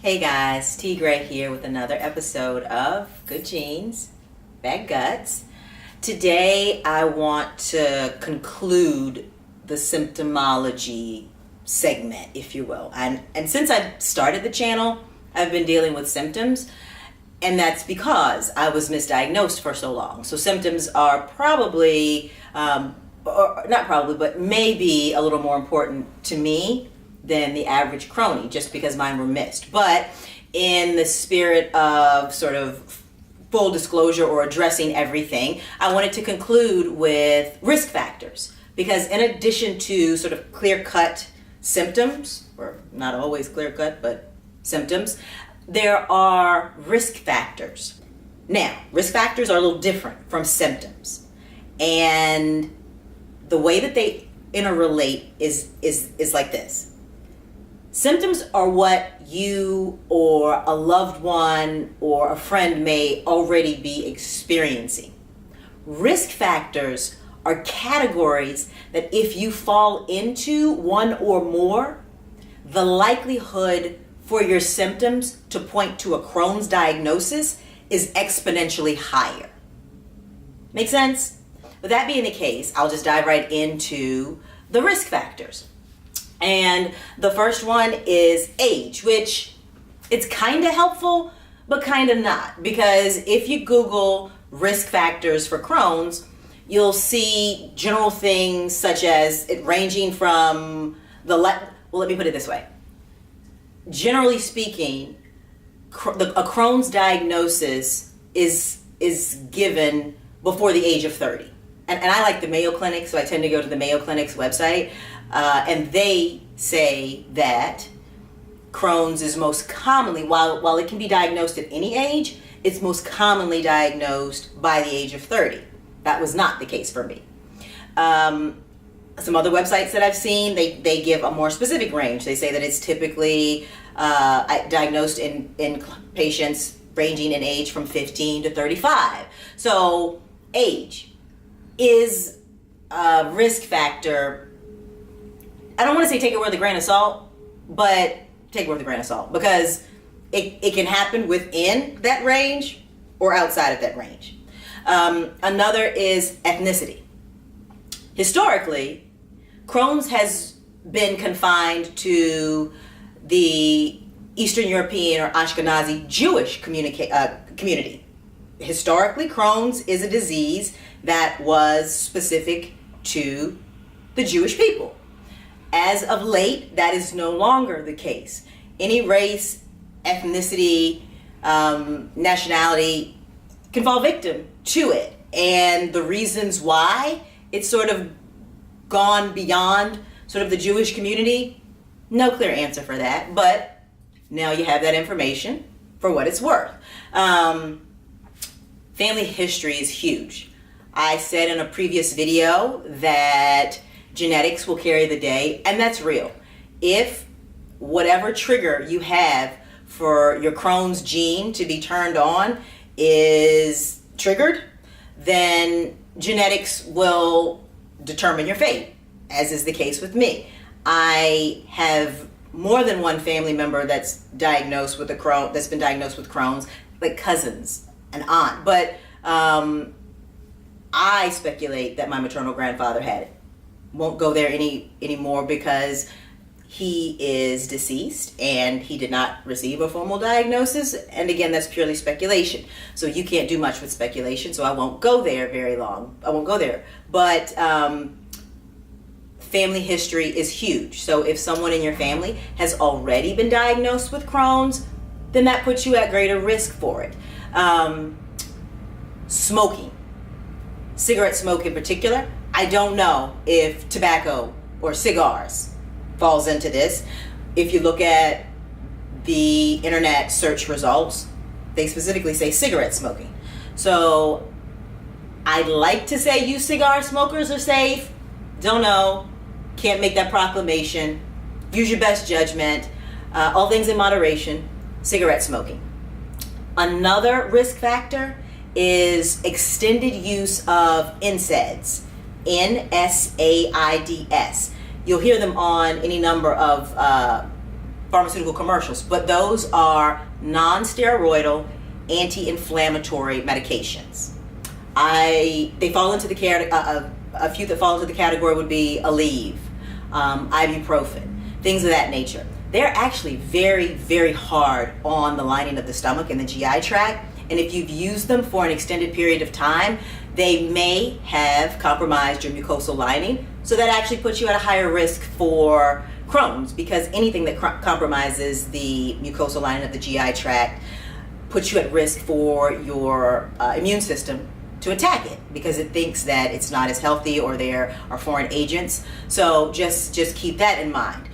Hey guys, T Gray here with another episode of Good Genes, Bad Guts. Today I want to conclude the symptomology segment, if you will. And since I started the channel, I've been dealing with symptoms, and that's because I was misdiagnosed for so long. So symptoms are probably, or not probably, but maybe a little more important to me than the average crony, just because mine were missed. But in the spirit of sort of full disclosure or addressing everything, I wanted to conclude with risk factors, because in addition to sort of clear-cut symptoms, or not always clear-cut, but symptoms, there are risk factors. Now, risk factors are a little different from symptoms, and the way that they interrelate is like this. Symptoms are what you or a loved one or a friend may already be experiencing. Risk factors are categories that if you fall into one or more, the likelihood for your symptoms to point to a Crohn's diagnosis is exponentially higher. Make sense? With that being the case, I'll just dive right into the risk factors. And the first one is age, which it's kind of helpful, but kind of not. Because if you Google risk factors for Crohn's, you'll see general things such as it ranging from let me put it this way. Generally speaking, a Crohn's diagnosis is given before the age of 30. And I like the Mayo Clinic, so I tend to go to the Mayo Clinic's website. And they say that Crohn's is most commonly, while it can be diagnosed at any age, it's most commonly diagnosed by the age of 30. That was not the case for me. Some other websites that I've seen, they give a more specific range. They say that it's typically diagnosed in patients ranging in age from 15 to 35. So age is a risk factor. I don't want to say take it with a grain of salt, but take it with a grain of salt, because it can happen within that range or outside of that range. Another is ethnicity. Historically, Crohn's has been confined to the Eastern European or Ashkenazi Jewish community. Historically, Crohn's is a disease that was specific to the Jewish people. As of late, that is no longer the case. Any race, ethnicity, nationality can fall victim to it. And the reasons why it's sort of gone beyond sort of the Jewish community, no clear answer for that. But now you have that information for what it's worth. Family history is huge. I said in a previous video that genetics will carry the day, and that's real. If whatever trigger you have for your Crohn's gene to be turned on is triggered, then genetics will determine your fate, as is the case with me. I have more than one family member that's been diagnosed with Crohn's, like cousins, an aunt, but I speculate that my maternal grandfather had it. Won't go there anymore because he is deceased and he did not receive a formal diagnosis. And again, that's purely speculation. So you can't do much with speculation, so I won't go there very long. I won't go there. But family history is huge. So if someone in your family has already been diagnosed with Crohn's, then that puts you at greater risk for it. Smoking, cigarette smoke in particular. I don't know if tobacco or cigars falls into this. If you look at the internet search results, they specifically say cigarette smoking. So I'd like to say you cigar smokers are safe. Don't know. Can't make that proclamation. Use your best judgment. All things in moderation. Cigarette smoking. Another risk factor is extended use of NSAIDs. NSAIDs. You'll hear them on any number of pharmaceutical commercials, but those are non-steroidal anti-inflammatory medications. They fall into the a few that fall into the category would be Aleve, ibuprofen, things of that nature. They're actually very, very hard on the lining of the stomach and the GI tract, and if you've used them for an extended period of time, they may have compromised your mucosal lining, so that actually puts you at a higher risk for Crohn's, because anything that compromises the mucosal lining of the GI tract puts you at risk for your immune system to attack it, because it thinks that it's not as healthy or there are foreign agents. So just keep that in mind.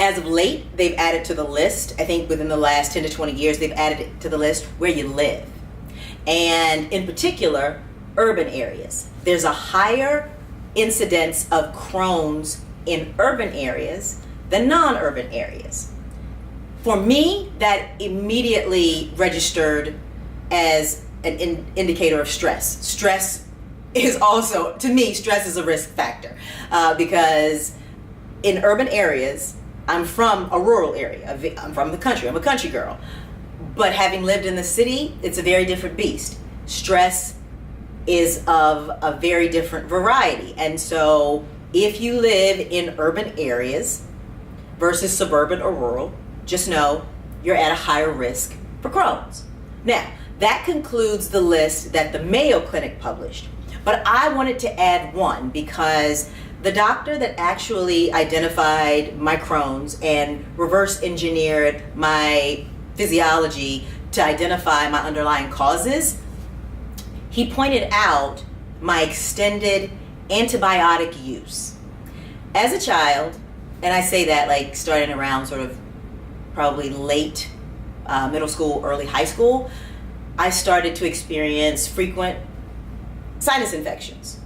As of late, they've added to the list, I think within the last 10 to 20 years, they've added it to the list where you live. And in particular, urban areas. There's a higher incidence of Crohn's in urban areas than non-urban areas. For me, that immediately registered as an indicator of stress. Stress is also, to me, stress is a risk factor, because in urban areas, I'm from a rural area, I'm from the country, I'm a country girl. But having lived in the city, it's a very different beast. Stress is of a very different variety. And so if you live in urban areas versus suburban or rural, just know you're at a higher risk for Crohn's. Now, that concludes the list that the Mayo Clinic published. But I wanted to add one, because the doctor that actually identified my Crohn's and reverse engineered my physiology to identify my underlying causes, he pointed out my extended antibiotic use. As a child, and I say that like starting around sort of probably late middle school, early high school, I started to experience frequent sinus infections.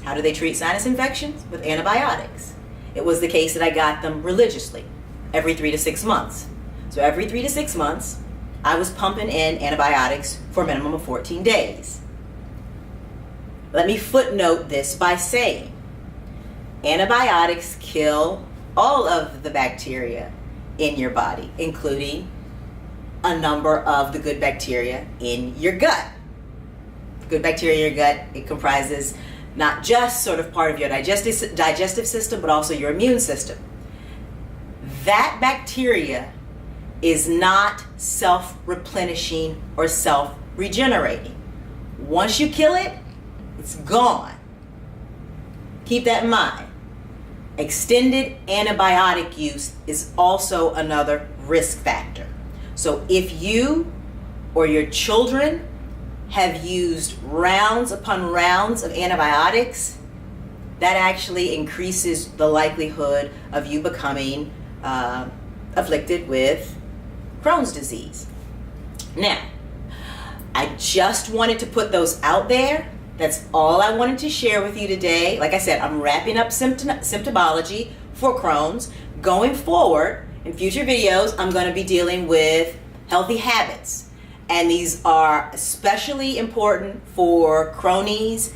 How do they treat sinus infections? With antibiotics. It was the case that I got them religiously, every 3 to 6 months. So every 3 to 6 months, I was pumping in antibiotics for a minimum of 14 days. Let me footnote this by saying, antibiotics kill all of the bacteria in your body, including a number of the good bacteria in your gut. Good bacteria in your gut, it comprises not just sort of part of your digestive system, but also your immune system. That bacteria is not self-replenishing or self-regenerating. Once you kill it, it's gone. Keep that in mind. Extended antibiotic use is also another risk factor. So if you or your children have used rounds upon rounds of antibiotics, that actually increases the likelihood of you becoming afflicted with Crohn's disease. Now, I just wanted to put those out there. That's all I wanted to share with you today. Like I said, I'm wrapping up symptomology for Crohn's. Going forward, in future videos, I'm going to be dealing with healthy habits. And these are especially important for Crohn's,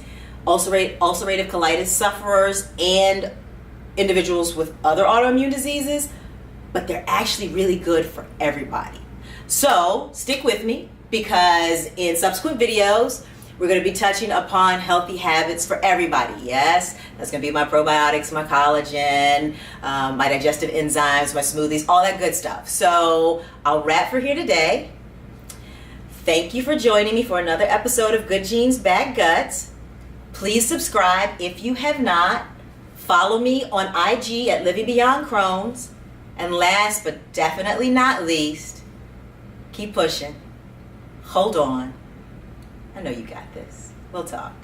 ulcerative colitis sufferers, and individuals with other autoimmune diseases, but they're actually really good for everybody. So stick with me, because in subsequent videos, we're going to be touching upon healthy habits for everybody. Yes, that's going to be my probiotics, my collagen, my digestive enzymes, my smoothies, all that good stuff. So I'll wrap for here today. Thank you for joining me for another episode of Good Genes, Bad Guts. Please subscribe if you have not. Follow me on IG at Living Beyond Crohn's. And last but definitely not least, keep pushing. Hold on. I know you got this. We'll talk.